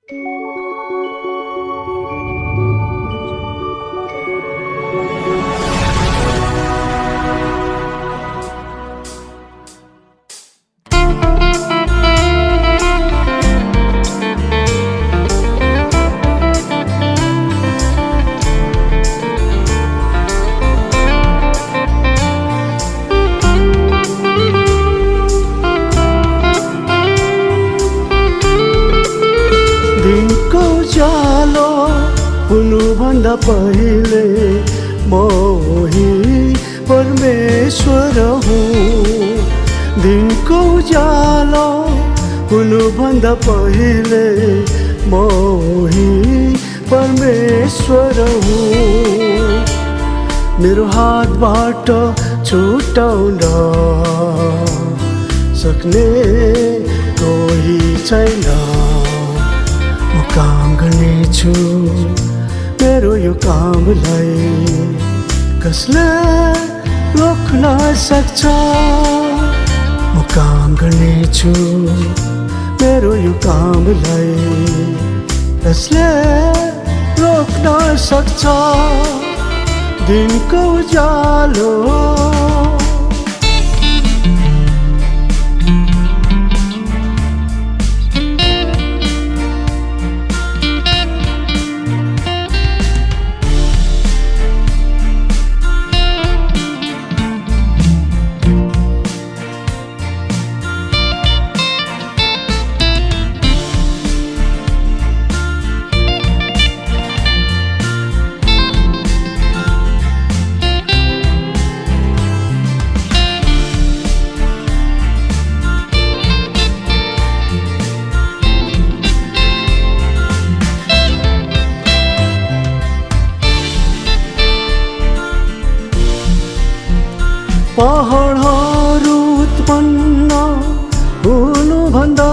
दिनको उज्यालो हुनुभन्दा पहिले मोही परमेश्वर हुँ। दिनको उज्यालो हुनुभन्दा पहिले मोही परमेश्वर हुँ। मेरो हातबाट छुटाउन सक्ने कोही छैन। म काम गर्नेछु मेरो यो कामलाई, कसले रोक्न सक्छ? म काम गर्नेछु मेरो यो कामलाई, कसले रोक्न सक्छ? दिनको उज्यालो पहाडहरू उत्पन्न हुनुभन्दा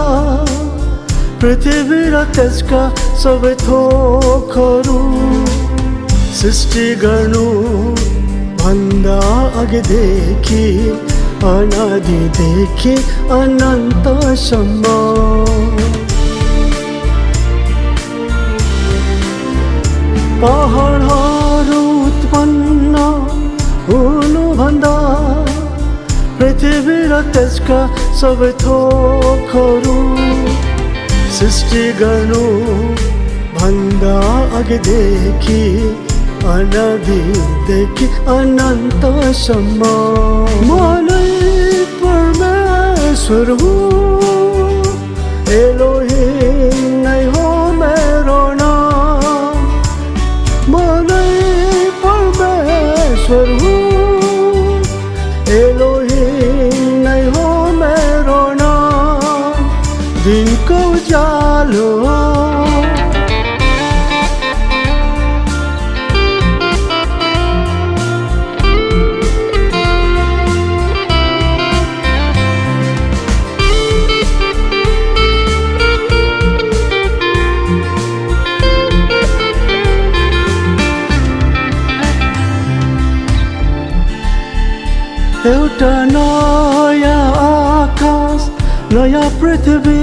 पृथ्वी र त्यसका सबै थोकहरू सृष्टि गर्नु भन्दा अघिदेखि, अनादिदेखि अनन्तसम्म पहाडहरू उत्पन्न हुनुभन्दा पृथ्वी र त्यसका सबै थोकहरू सृष्टि गर्नु भन्दा अघिदेखि, अनादिदेखि अनन्तसम्म म नै परमेश्वर हुँ। एलोहिम नै हो मेरो नाम। म नै परमेश्वर हुँ। एलोहिम नै हो मेरो नाम। दिनको उज्यालो एउटा नयाँ आकाश नयाँ पृथ्वी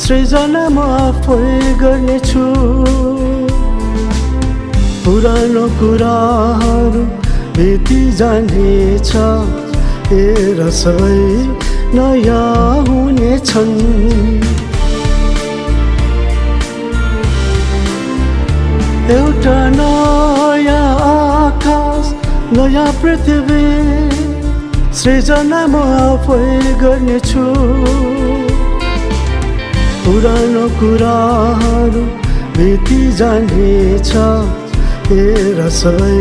सृजना म आफै गर्नेछु। पुरानो कुराहरू बिति जानेछ, हेर सबै नयाँ हुनेछन्। एउटा नयाँ आकाश नयाँ पृथ्वी सृजना म आफै गर्नेछु। पुरानो कुराहरू बिति जानेछ, हेर सबै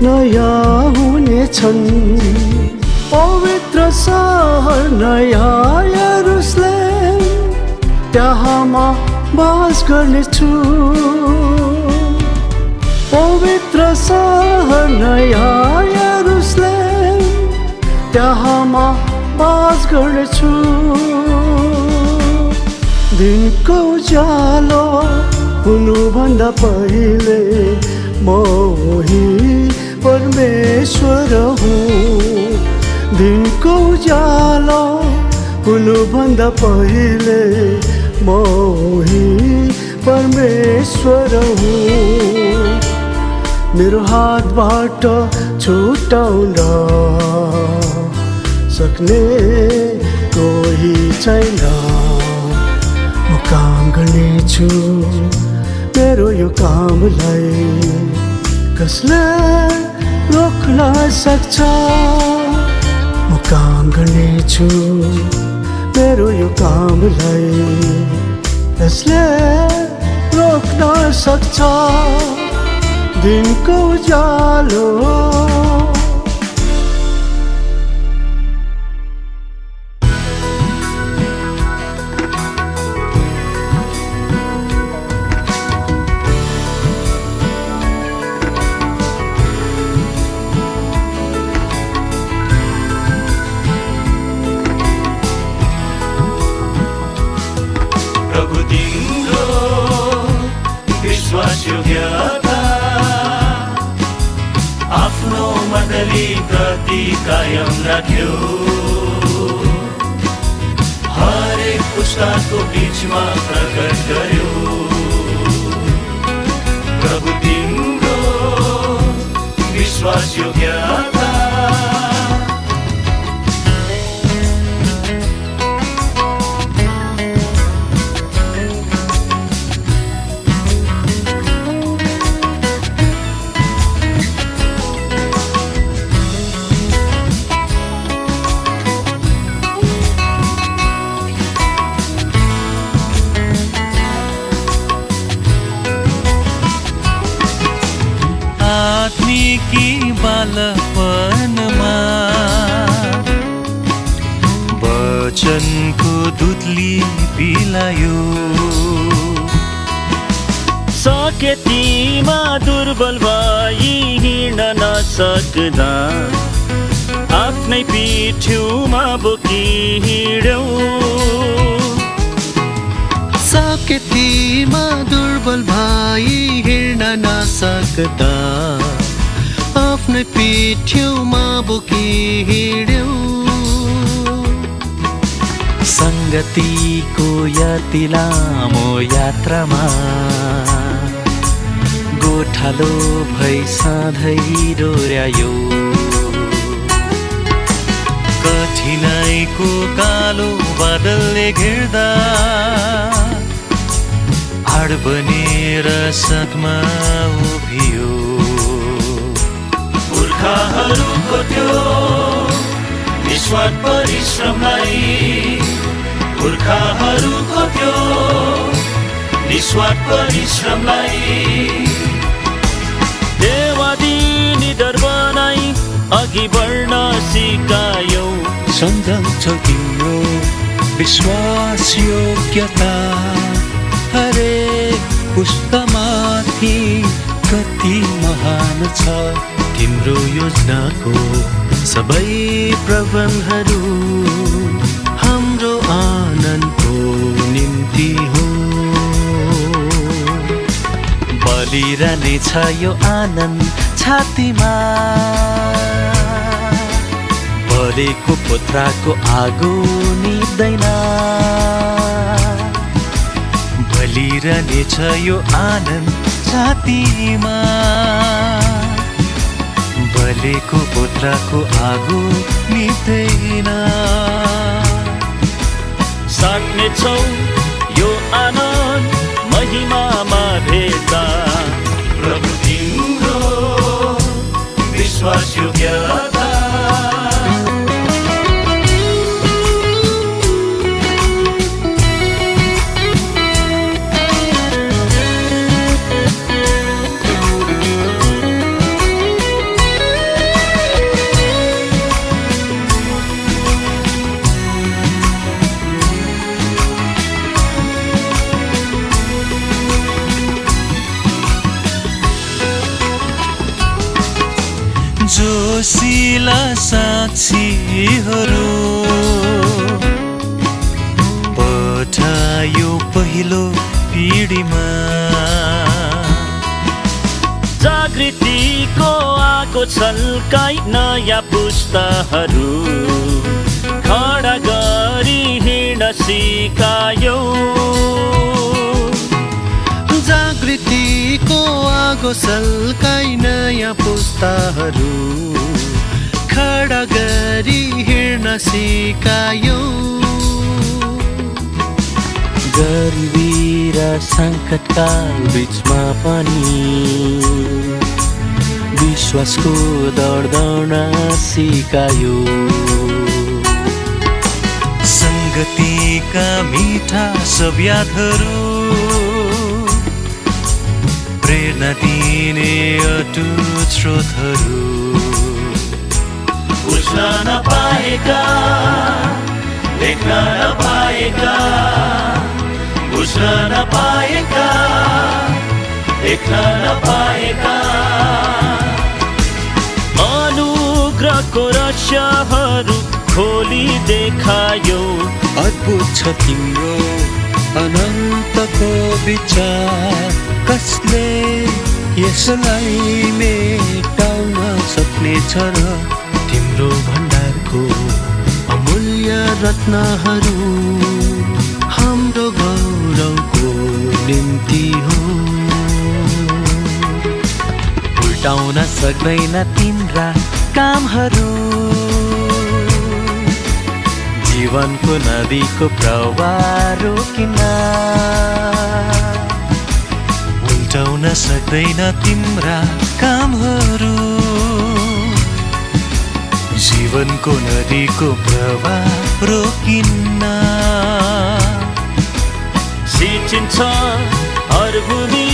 नयाँ हुनेछन्। पवित्र सहर नयाँ यरुशलेम, त्यहाँ म बास गर्नेछु। पवित्र सहर नयाँ यरुशलेम, त्यहाँ म बास गर्नेछु। दिनको उज्यालो हुनुभन्दा पहिले मोही परमेश्वर हुँ। दिनको उज्यालो हुनुभन्दा पहिले मोही परमेश्वर हुँ मेरो हातबाट छुटाउन सक्ने कोही छैन म काम गर्नेछु मेरो यो कामलाई कसले रोक्न सक्छ म काम गर्नेछु मेरो यो कामलाई कसले रोक्न सक्छ दिनको उज्यालो प्रभु तिम्रो विश्वासयोग्यता आफ्नो मण्डली प्रति कायम राख्यो हरेक पुस्ताको बीचमा प्रकट गर्यो प्रभु तिम्रो विश्वासयोग्यता आत्मिकी बालपनमा वचनको दुधली पिलायो सके तिमा दुर्बल भई हिँड्न नसक्दा आफ्नै पिठ्यूमा बोकी हिँड्यौ सके तिमा दुर्बल भई हिँड्न नसक्दा आफ्नै पिठ्यूमा बोकी हिँड्यौ संगतिको यति लामो यात्रामा गोठालो भई सधैँ डोर्यायो कठिनाइको कालो बादलले घेर्दा हाड बनेर सदमा उभियो पुर्खाहरूको त्यो निस्वार्थ परिश्रमलाई पुर्खाहरूको त्यो निस्वार्थ परिश्रमलाई देवादिनी डर बनाई अघि बढ्न सिकायौ सम्झन्छ तिम्रो विश्वास योग्यता हरेक पुस्तमाथि कति महान छ तिम्रो योजनाको सबै प्रबन्धहरू हाम्रो आनन्दको निम्ति हो बलिरहने छ यो आनन्द छातीमा बलेको पोथ्राको आगो निप्दैन बलिरहने छ यो आनन्द छातीमा बलेको पोथ्राको आगो निप्दैन साट्ने छौ यो आनन्द महिमामा भेट्दा प्रभु तिम्रो विश्वासयोग्यता जोशीला साक्षीहरू पठायो पहिलो पिँढीमा जागृतिको आगो छल्काई नयाँ पुस्ताहरू खडा गरी हिँड्न सिकायौ जागृति कुशलकै नयाँ पुस्ताहरू खडा गरी हिँड्न सिकायो। गरिबी र सङ्कटकाल बिचमा पनि विश्वासको दौड्न सिकायो। संगतिका मिठा सब यादहरू प्रेरणा दिने अटुट स्रोतहरू बुझ्न नपाएका, देख्न नपाएका, बुझ्न नपाएका, देख्न नपाएका अनुग्रहको रहस्यहरू खोली देखायो। अद्भुत छ तिम्रो अनन्तको विचार, कसले यसलाई मेटाउन सक्नेछ र तिम्रो भण्डारको अमूल्य रत्नहरू हाम्रो गौरवको निम्ति हो। उल्टाउन सक्दैन तिम्रा कामहरू, जीवनको नदीको प्रवाह रोकिन उल्टाउन सक्दैन तिम्रा कामहरू, जीवनको नदीको प्रवाह रोकिन्न। सिचिन्छ हरभूमि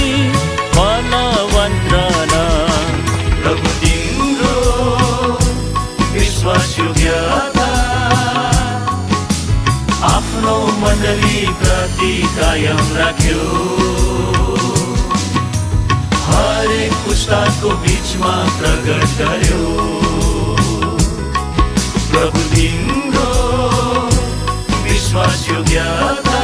फलवान रहन, प्रभु तिम्रो विश्वासयोग्यता आफ्नो मण्डली प्रति कायम राख्यो। हरेक पुस्ताको बीचमा प्रकट गर्यो। प्रभु तिम्रो विश्वासयोग्यता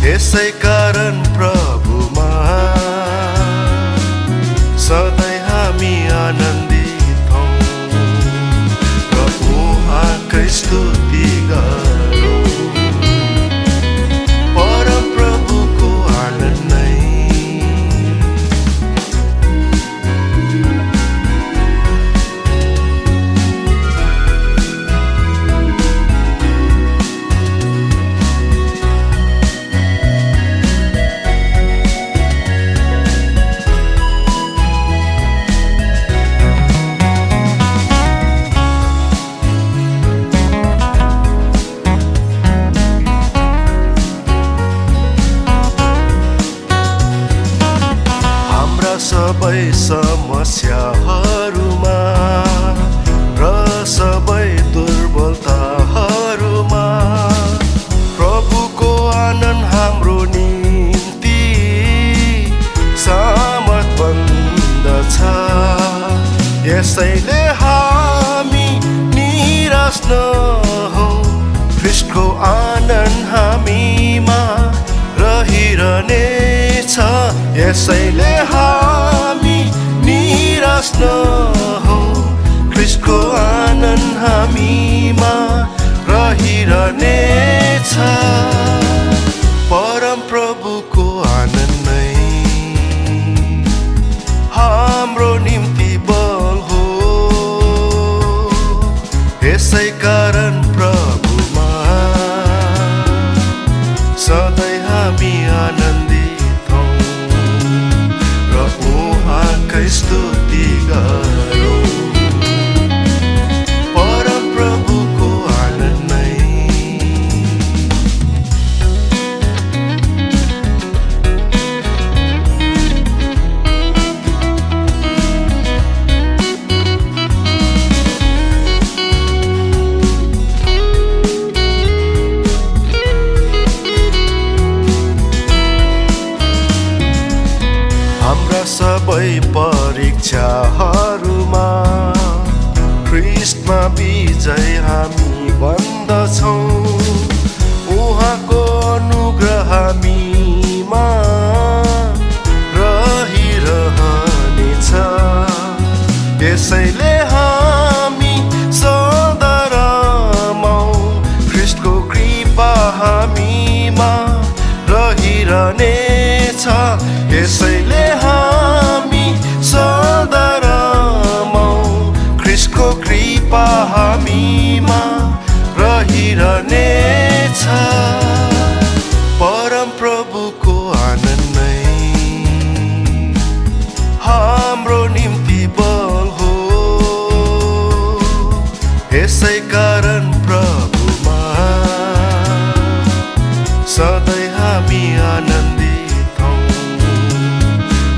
यसै कारण प्रभुमा सधैँ हामी आनन्दित हौँ र उहाँकै स्तुति गरौँ। परम प्रभुको आनन्द नै सबै समस्याहरूमा र सबै दुर्बलताहरूमा प्रभुको आनन्द हाम्रो निम्ति सामर्थ बन्दछ। यसैले हामी निराश नहौँ, ख्रीष्टको आनन्द हामीमा रहिरहनेछ। यसैले हामी निराश नहौँ, ख्रीष्टको आनन्द हामीमा रहिरहनेछ। परम प्रभुको आनन्द नै हाम्रो निम्ति बल हो। यसै कारण प्रभुमा सधैँ हामी आनन्दित हौँ र उहाँकै स्तुति गरौँ। परम प्रभुको आनन्द नै सबै परीक्षाहरूमा ख्रीष्टमा विजय हामी बन्दछौँ उहाँको अनुग्रह हामीमा रहिरहनेछ यसैले हामी सदा रमाऊ ख्रीष्टको कृपा हामीमा रहिरहनेछ यसैले हामी सदा रमाऊ ख्रीष्टको कृपा हामीमा रहिरहनेछ परम प्रभुको आनन्द नै हाम्रो निम्ति बल हो यसै कारण प्रभुमा सधैँ हामी आनन्दित हौँ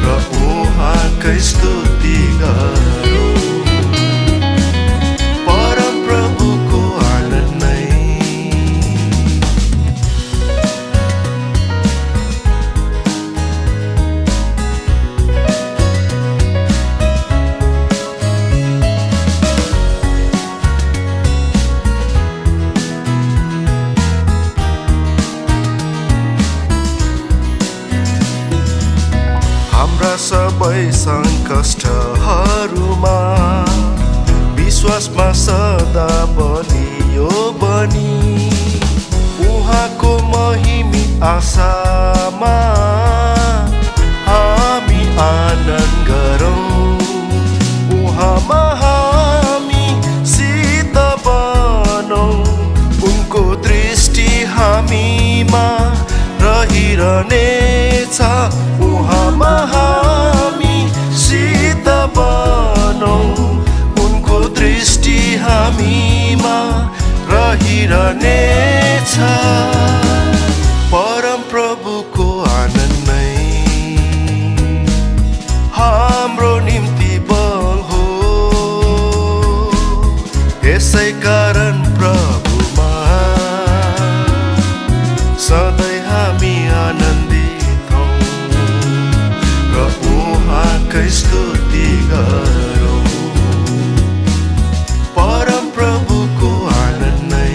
र उहाँकै स्तुति गरौँ परम प्रभुको आनन्द नै हाम्रा सबै सङ्कष्टहरूमा विश्वासमा सदा बलियो बनी उहाँको महिमी आशामा हामी आनन्द गरौँ उहाँमा हामी सिद्ध बनौँ उनको दृष्टि हामीमा रहिरहनेछ उहाँमा हामी सिद्ध बनौँ उनको दृष्टि हामीमा रहिरहनेछ परम प्रभुको आनन्द नै हाम्रो निम्ति बल हो यसै कारण प्रभुमा सधैँ हामी आनन्दित हौँ र उहाँकै स्तुति गरौँ परम प्रभुको आनन्द नै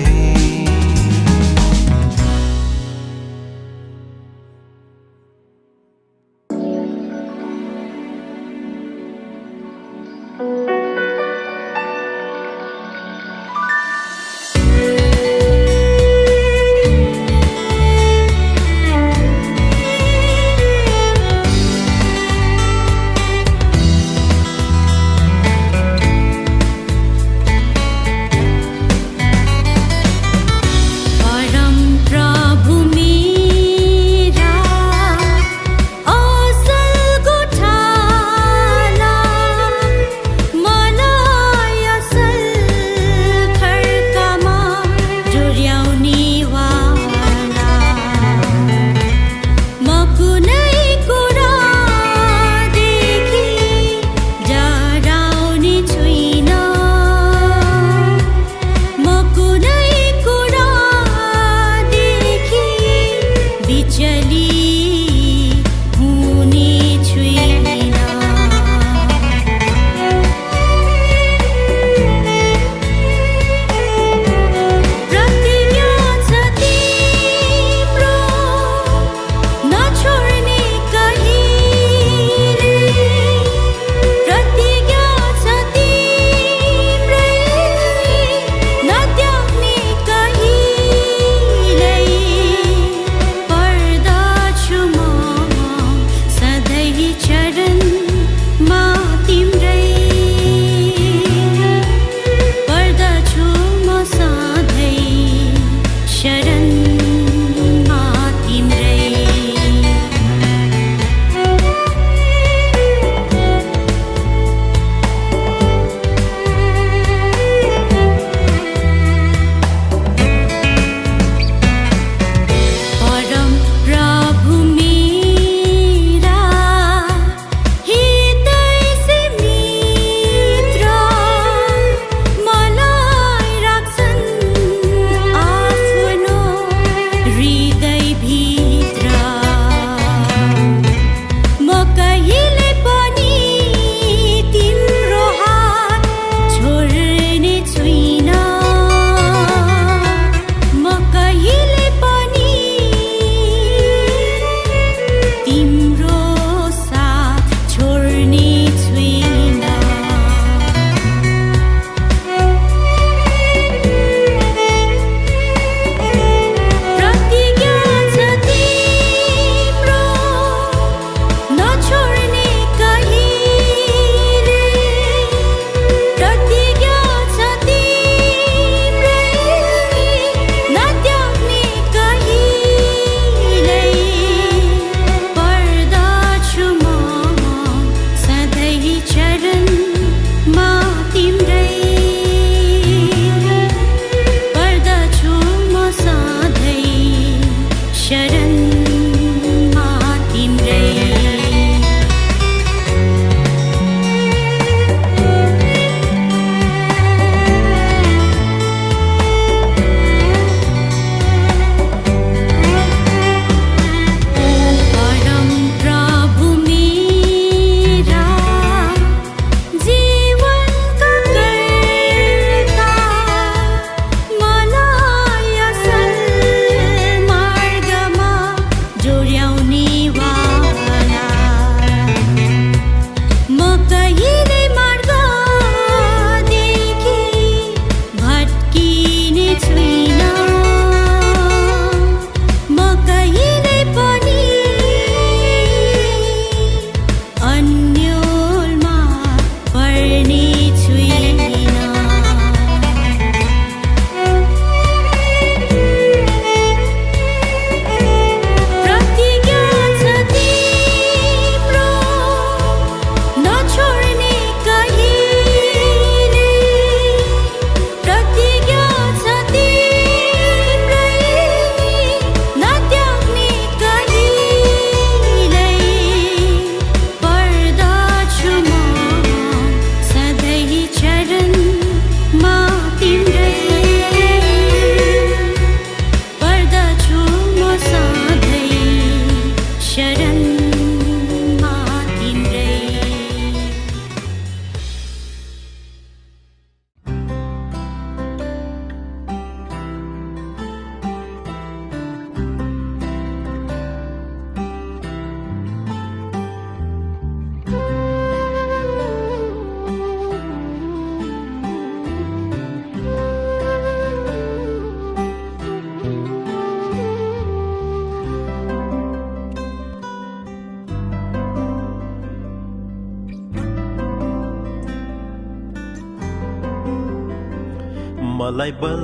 मलाई बल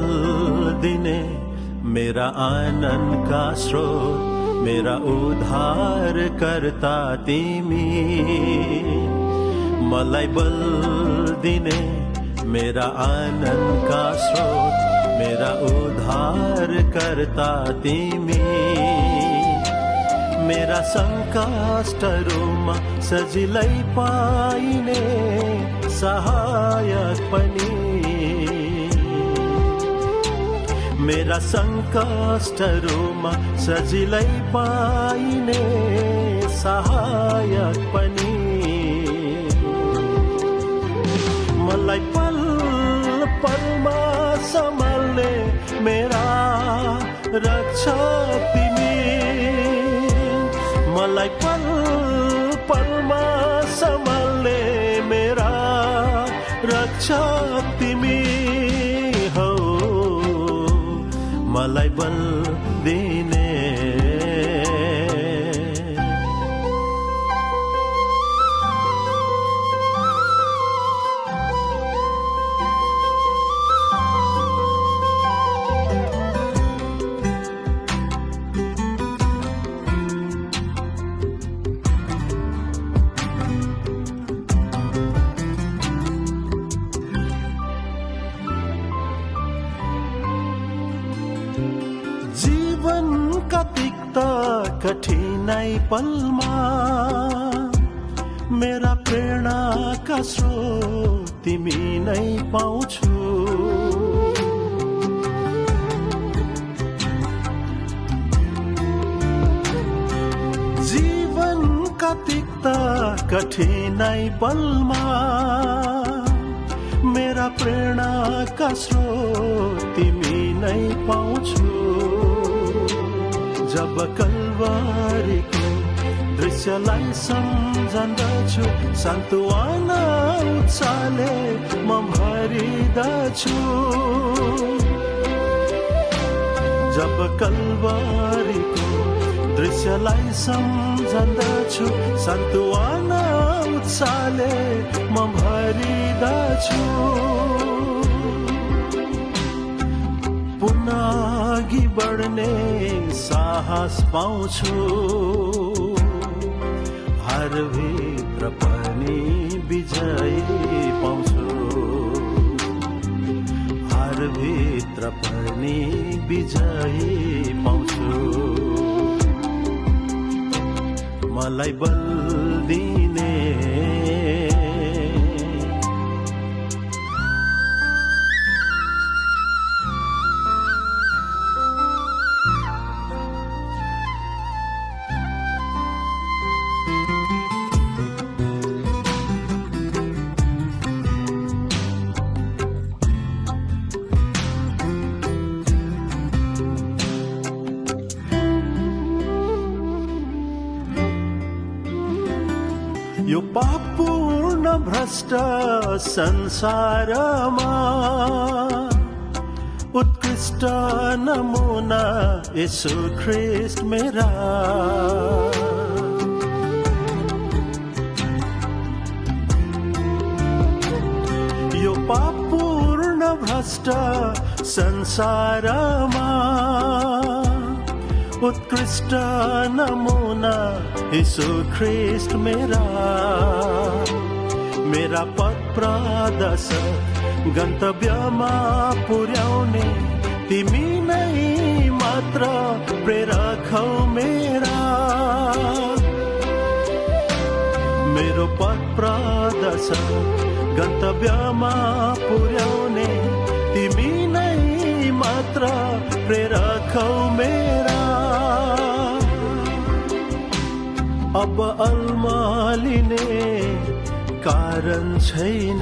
दिने मेरा आनन्दका स्रोत मेरा उद्धार कर्ता तिमी मलाई बल दिने मेरा आनन्दका स्रोत मेरा उद्धार कर्ता तिमी मेरा संकष्टहरूमा सजिलै पाइने सहायक पनि मेरा संकष्टहरूमा सजिलै पाइने सहायक पनि मलाई पल पलमा सम्हाल्ने मेरा रक्षक तिमी मलाई पल पलमा सम्हाल्ने मेरा रक्षक तिमी हो मलाई बल दिने जीवनका तिक्त कठिनाई पलमा मेरा प्रेरणाका स्रोत तिमी नै पाउँछु जीवनका तिक्त कठिनाई पलमा मेरा प्रेरणाका स्रोत तिमी नै पाउँछु जब कल्वारीको दृश्यलाई सम्झन्दछु सान्त्वना उत्साहले म भरिदछु जब कल्वारीको दृश्यलाई सम्झन्दछु सान्त्वना उत्साहले म भरिदछु पुनः अघि बढ्ने साहस पाउँछु हर भित्र पनि विजय पाउँछु हर भित्र पनि विजय पाउँछु मलाई बल दिने यो पापपूर्ण भ्रष्ट संसारमा उत्कृष्ट नमुना येशू ख्रीष्ट मेरा यो पापपूर्ण भ्रष्ट संसारमा उत्कृष्ट नमुना येशू ख्रीष्ट मेरा मेरा पथ प्रदर्शक गन्तव्यमा पुर्याउने तिमी नै मात्र प्रेरक हौ मेरा मेरो पथ प्रदर्शक गन्तव्यमा पुर्याउने तिमी नै मात्र प्रेरक हौ मेरा अब अल्मलिने कारण छैन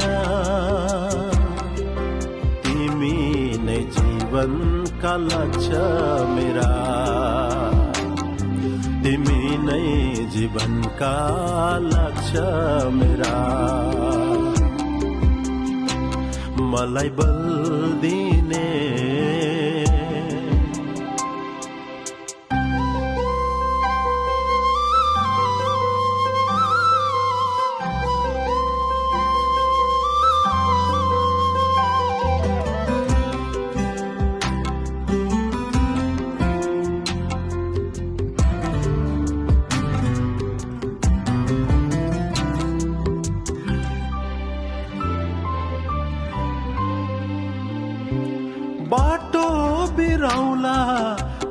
तिमी नै जीवनका लक्ष्य मेरा तिमी नै जीवनका लक्ष्य मेरा मलाई बल दिने बाटो बिराउला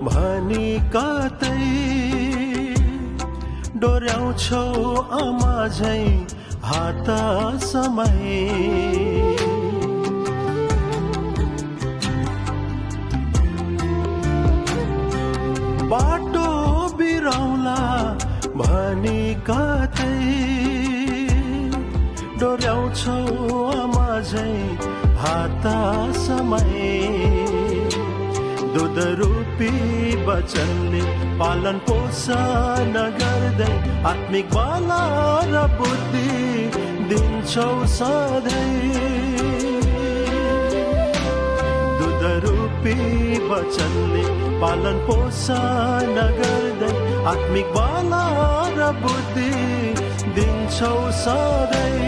भनी कतै डोर्याउँछौ आमा झै हात समय बाटो बिराउला भनी कतै डोर्याउँछौ आमा झै हात समय दुध रूपी वचनले पालन पोषण गर्दै आत्मिक बल र बुद्धि दिन्छौ सधैँ दुध रूपी वचनले पालन पोषण गर्दै आत्मिक बल र बुद्धि दिन्छौ सधैँ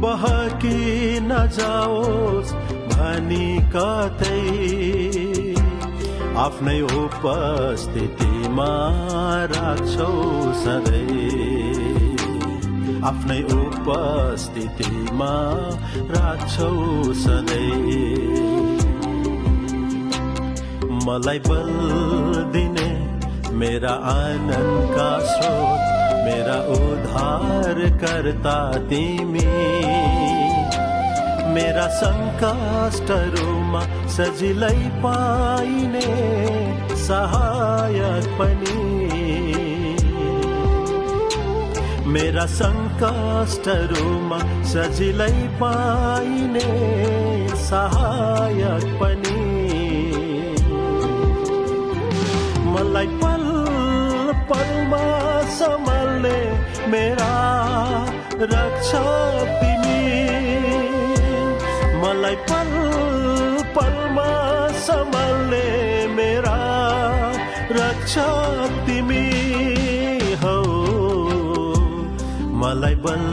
बहकी नजाओस् भनी कतै आफ्नै उपस्थितिमा राख्छौ सधैँ आफ्नै उपस्थितिमा राख्छौ सधैँ मलाई बल दिने मेरा आनन्दका स्रोत मेरा उद्धारकर्ता तिमी मेरा सङ्कष्टहरूमा सजिलै पाइने सहायक पनि मेरा सङ्कष्टहरूमा सजिलै पाइने सहायक पनि मलाई पल पलमा सम्हाल्ने मेरा रक्षक तिमी मलाई पल पलमा सम्हाल्ने मेरा रक्षक तिमी हौ मलाई बल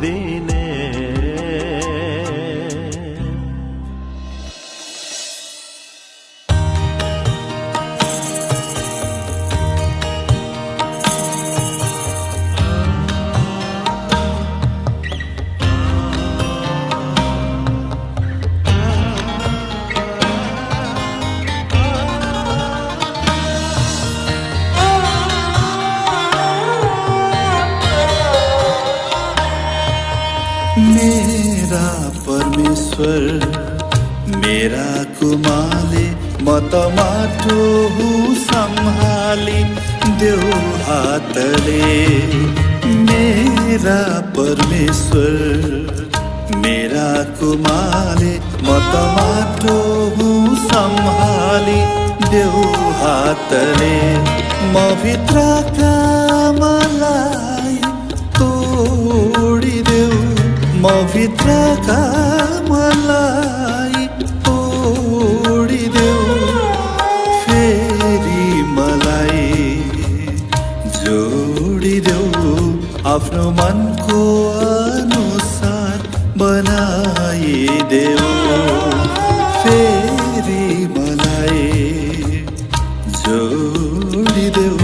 दिने मेरा परमेश्वर मेरा कुमाले म त माटो हुँ सम्हाली देऊ हातले मेरा परमेश्वर मेरा कुमाले म त माटो हुँ सम्हाली देऊ हातले म भित्रका मलाई तोडिदेऊ म भित्रका मलाई तोडिदेऊ फेरि मलाई जोडिदेऊ आफ्नो मनको अनुसार बनाइदेऊ फेरि मलाई जोडिदेऊ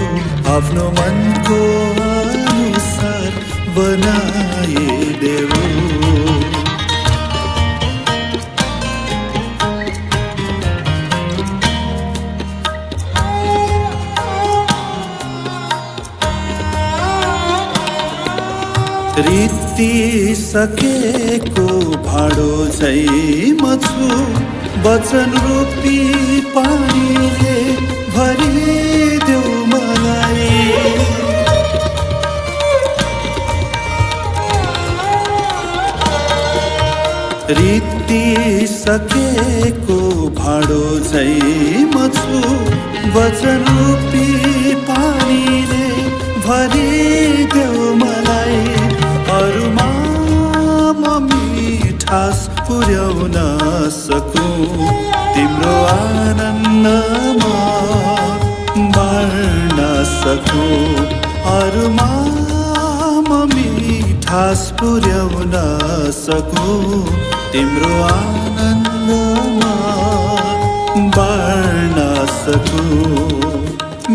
आफ्नो मनको अनुसार बनाइदेऊ रीति सकेको भाडो झै म छु वचन रूपी पानीले भरिदेऊ मलाई रीति सकेको भाडो झै म छु वचन रूपी पानीले भरिदेऊ मलाई अरूमा म मिठास पुर्याउन सकूं तिम्रो आनन्दमा बाँड्न सकूं अरूमा म मिठास पुर्याउन सकूं तिम्रो आनन्दमा बाँड्न सकूं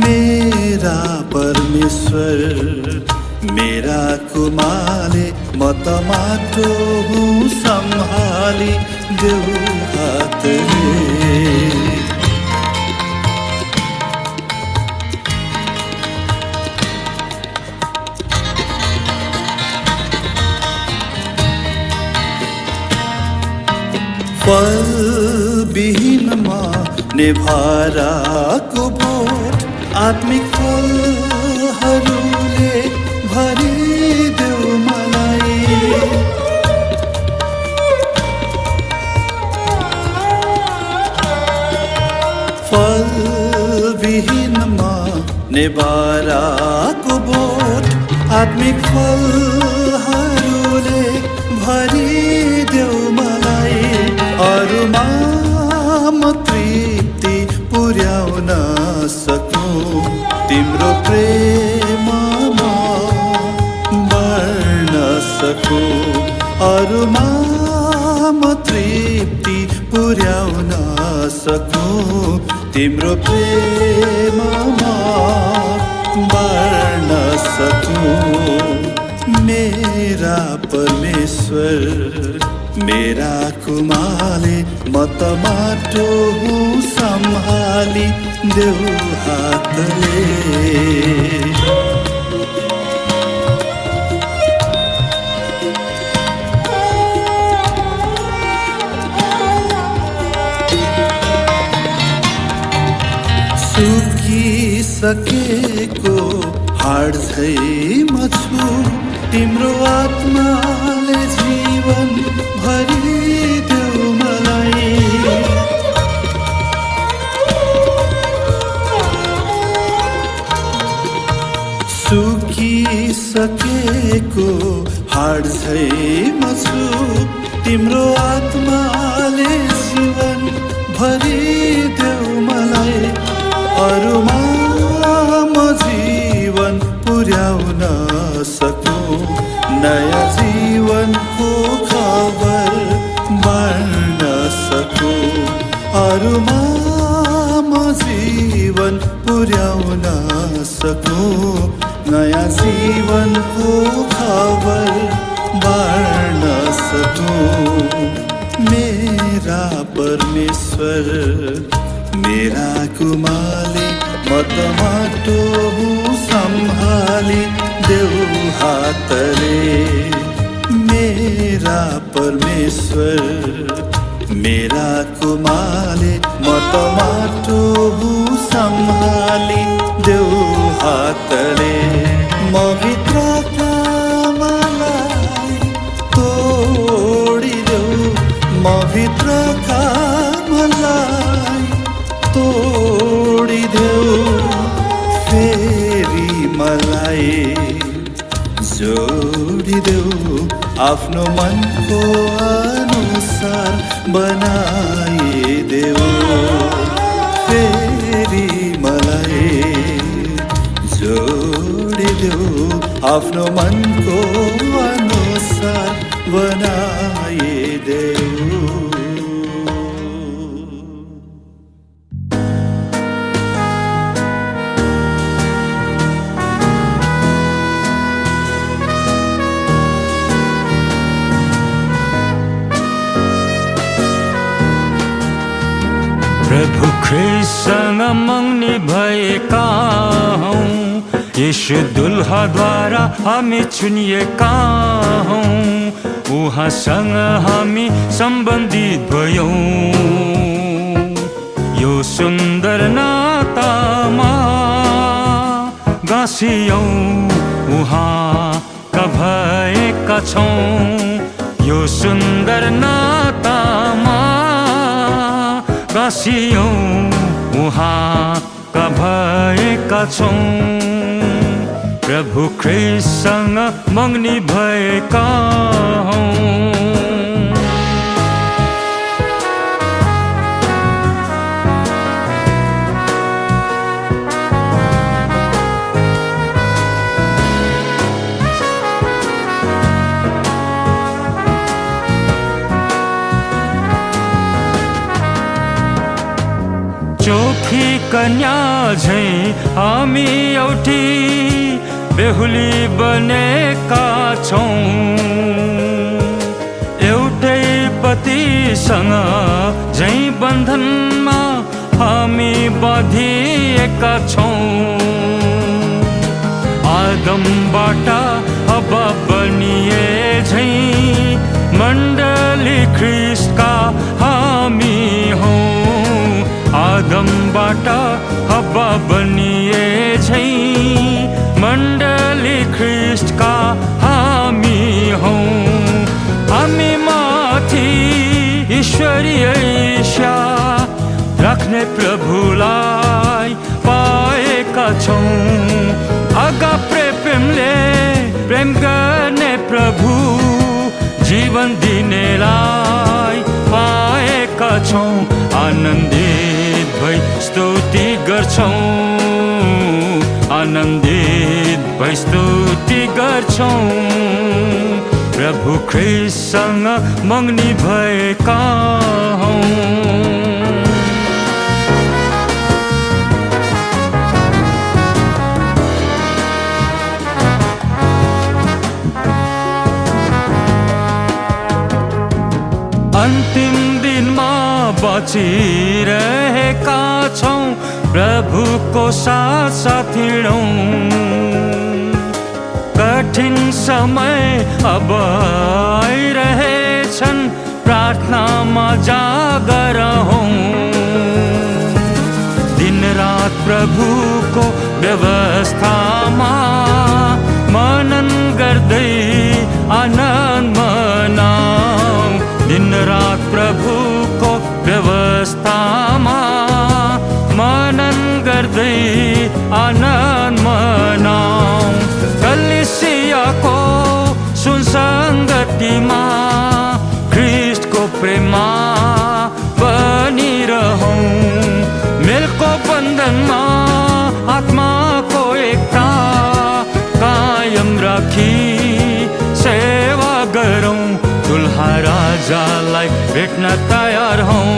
मेरा परमेश्वर मेरा कुमाले म त माटो हुँ सम्हाली देऊ हातले फल विहीनमा नेभाराको बोट आत्मिक फलहरूले भरिदेऊ मलाई फल विहीनमा नेभाराको बोट आत्मिक फलहरूले भरिदेऊ मलाई अरूमा म तृप्ति पुर्याउन सकूं तिम्रो प्रेममा बढ्न सकूं अरूमा म तृप्ति पुर्याउन सकूं तिम्रो प्रेममा बढ्न सकूं मेरा परमेश्वर मेरा कुमाले म त माटो हुँ सम्हाली देऊ हातले सुकिसकेको हाड झै म छु तिम्रो आत्माले जीवन भरिदेऊ मलाई सुकिसकेको हाड झै म छु तिम्रो आत्माले जीवन भरिदेऊ मलाई अरूमा म जीवन पुर्याउन सकूं नयाँ जीवनको खबर बाँड्न सकूं अरूमा म जीवन पुर्याउन सकूं नयाँ जीवनको खबर बाँड्न सकूं मेरा परमेश्वर मेरा कुमाले म त माटो हुँ सम्हाली देऊ हातले मेरा परमेश्वर मेरा कुमाले म त माटो हुँ सम्हाली देऊ हातले म भित्रका मलाई तोडिदेऊ म भित्रका मलाई तोडिदेऊ फेरि मलाई जोडिदेऊ आफ्नो मनको अनुसार बनाइदेऊ फेरि मलाई जोडिदेऊ आफ्नो मनको अनुसार बनाइदेऊ प्रभु ख्रीष्टसँग मग्नी भएका हौं यीशु दुल्हाद्वारा हामी चुनिएका हौं उहाँसँग हामी सम्बन्धित भयौं यो सुन्दर नातामा गाँसियौं उहाँका भएका छौं यो सुन्दर नातामा गाँसियौं उहाँका भएका छौं प्रभु ख्रीष्टसँग मग्नी भएका हौं चोखी कन्या झैं हामी एउटी बेहुली बनेका छौँ एउटै पतिसँग झै बन्धनमा हामी बाँधिएका छौँ आदमबाट हवा बनिए झै मण्डली ख्रिस्टका हामी हौँ आदमबाट हवा बनिए झै मण्डली ख्रिस्टका हामी हौँ हामी माथि ईश्वरीय इच्छा राख्ने प्रभुलाई पाएका छौँ अगाप्रे प्रेमले प्रेम गर्ने प्रभु जीवन दिनेलाई पाएका छौँ आनन्दित भई स्तुति गर्छौँ आनन्दित भई स्तुति गर्छौँ प्रभु ख्रिस्टसँग मग्नी भएका हौँ अन्तिम दिनमा बचिरहेका छौँ प्रभुको साथ साथ हिँडौँ कठिन समय अब आइरहेछन् प्रार्थनामा जागर हौँ दिनरात प्रभुको व्यवस्थामा मनन गर्दै आनन्द मनाऊ दिनरात प्रभुको व्यवस्थामा मनन गर्दै आनन्द मनाऊ कलिसियाको सुसङ्गतिमा ख्रिस्टको प्रेममा बनिरहौँ मेलको बन्धनमा आत्माको एकता कायम राखी सेवा गरौँ दुल्हा राजालाई भेट्न तयार हौँ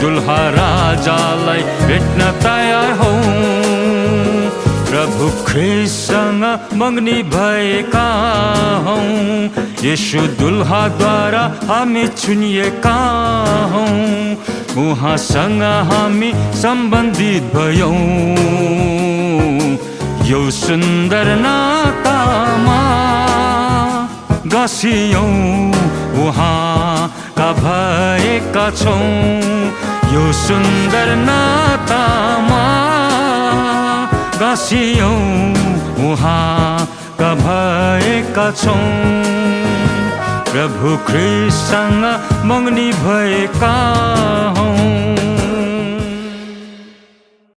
दुल्हा राजालाई भेट्न तयार हौँ प्रभु ख्रिस्टसँग मग्नी भएका हौँ येशू दुल्हाद्वारा हामी चुनिएका हौँ उहाँसँग हामी सम्बन्धित भयौँ यो सुन्दर नातामा गाँसियौँ उहाँका भएका छौँ यो सुन्दर नातामा गाँसियौँ उहाँका भएका छौँ प्रभु ख्रिस्टसँग मग्नी भएका हौँ